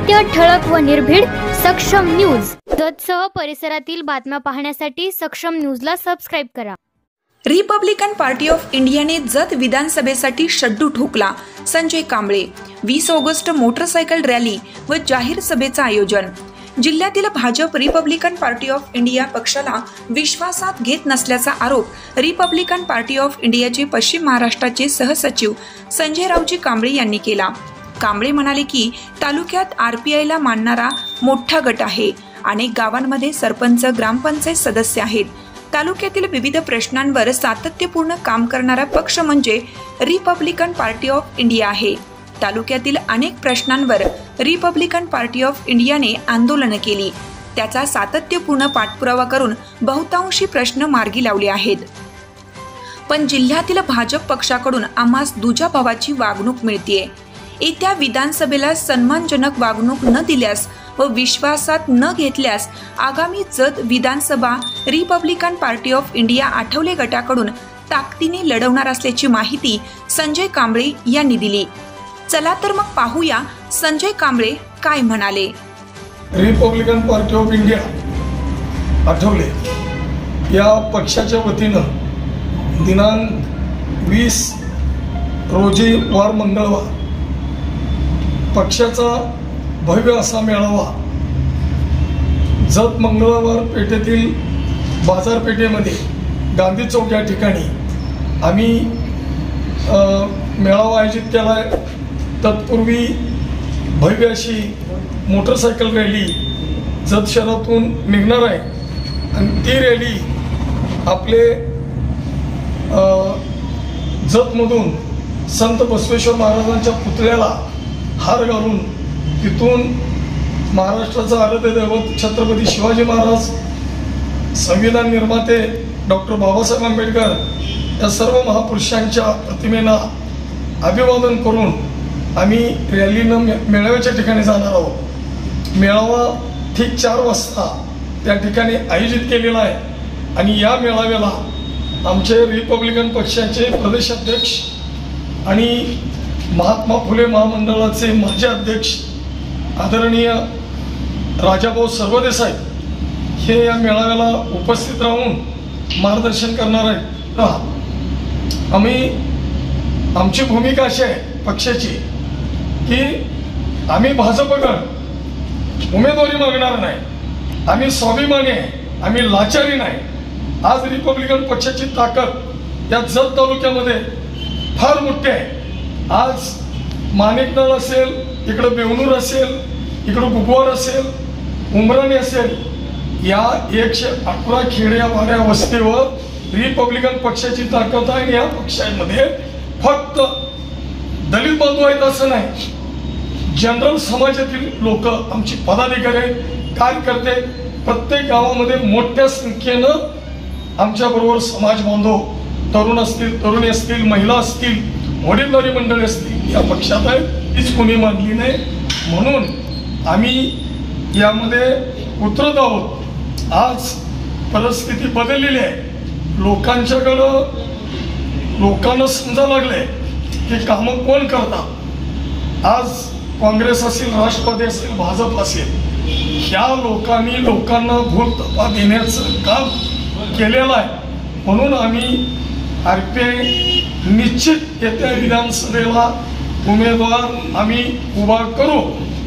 सत्य, ठळक व निर्भीड सक्षम न्यूज. जतसह परिसरातील बातम्या पाहण्यासाठी सक्षम न्यूजला सबस्क्राइब करा. रिपब्लिकन पार्टी ऑफ इंडियाने जत विधानसभेसाठी शड्डू ठोकला. Sanjay Kamble. 20 August motorcycle rally व जाहीर सभेचं आयोजन. जिल्ह्यातील Bhajap Republican Party of India पक्षाला विश्वासात घेत नसल्याचा आरोप रिपब्लिकन पार्टी ऑफ इंडियाचे पश्चिम महाराष्ट्राचे सहसचिव संजय रावजी कांबळे यांनी केला. कांबळे म्हणाले की तालुक्यात आरपीआयला मानणारा मोठा गट आहे. अनेक गावांमध्ये सरपंच, ग्रामपंचायत सदस्य आहेत. तालुक्यातील विविध प्रश्नांवर सातत्यपूर्ण काम करणारा पक्ष म्हणजे रिपब्लिकन पार्टी ऑफ इंडिया आहे. तालुक्यातील अनेक प्रश्नांवर रिपब्लिकन पार्टी ऑफ इंडियाने आंदोलनं केली. त्याचा सातत्यपूर्ण पाठपुरावा करून बहुतांशी प्रश्न मार्गी लावले आहेत. पण जिल्ह्यातील भाजप पक्षाकडून आम्हास दुजाभावाची वागणूक मिळतेय. येत्या विधानसभेला सन्मानजनक वागणूक न दिल्यास व विश्वासात न घेतल्यास आगामी जत विधानसभा Republican Party of India Athawale गटाकडून ताकदीने लढवणार असल्याची माहिती संजय कांबळे यांनी दिली. चला तर मग पाहूया संजय कांबळे काय म्हणाले. Republican Party of India Athawale या पक्षाच्या वतीनं दिनांक 20 रोजी वार मंगळवार पक्षाचा भव्य असा मेळावा जत मंगळवार पेठेतील बाजारपेठेमध्ये गांधी चौक या ठिकाणी आम्ही मेळावा आयोजित केला आहे. तत्पूर्वी भव्य अशी मोटरसायकल रॅली जत शहरातून निघणार आहे आणि ती रॅली आपले जतमधून संत बसवेश्वर महाराजांच्या पुतळ्याला हार घालून तिथून महाराष्ट्राचा आराध्य दैवत छत्रपती शिवाजी महाराज, संविधान निर्माते डॉक्टर बाबासाहेब आंबेडकर या सर्व महापुरुषांच्या प्रतिमेला अभिवादन करून आम्ही रॅलीनं मेळाव्याच्या ठिकाणी जाणार आहोत. मेळावा ठीक 4 वाजता त्या ठिकाणी आयोजित केलेला आहे आणि या मेळाव्याला आमचे रिपब्लिकन पक्षाचे प्रदेशाध्यक्ष आणि महात्मा फुले महामंडळाचे माजी अध्यक्ष आदरणीय राजाभाऊ सरवदेसाई हे या मेळाव्याला उपस्थित राहून मार्गदर्शन करणार आहेत. आमची भूमिका अशी आहे पक्षाची की आम्ही भाजपकडे उमेदवारी मागणार नाही. आम्ही स्वाभिमानी आहे, आम्ही लाचारी नाही. आज रिपब्लिकन पक्षाची ताकद या जत तालुक्यामध्ये फार मोठी आहे. आज माणिकनाळ असेल, इकडं बेवणूर असेल, इकडं गुगवार असेल, उमराणी असेल, या 111 खेड्या वाड्या वस्तीवर रिपब्लिकन पक्षाची ताकद आहे. या पक्षामध्ये फक्त दलित बांधव आहेत असं नाही, जनरल समाजातील लोक आमची पदाधिकारी, कार्यकर्ते प्रत्येक गावामध्ये मोठ्या संख्येनं आमच्या बरोबर समाज बांधव, तरुण असतील, तरुणी असतील, महिला असतील, वडीलधारी मंडळी असतील या पक्षात आहे. हीच कोणी मानली नाही म्हणून आम्ही यामध्ये उतरत आहोत. आज परिस्थिती बदललेली आहे. लोकांना समजा लागले की कामं कोण करतात. आज काँग्रेस असेल, राष्ट्रवादी असेल, भाजप असेल, ह्या लोकांना भूल तपा देण्याचं काम केलेलं आहे. म्हणून आम्ही आरपीआय निश्चित येत्या विधानसभेला उमेदवार आम्ही उभा करू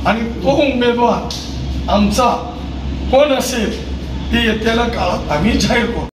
आणि तो उमेदवार आमचा कोण असेल ते येत्या काळात आम्ही जाहीर करू.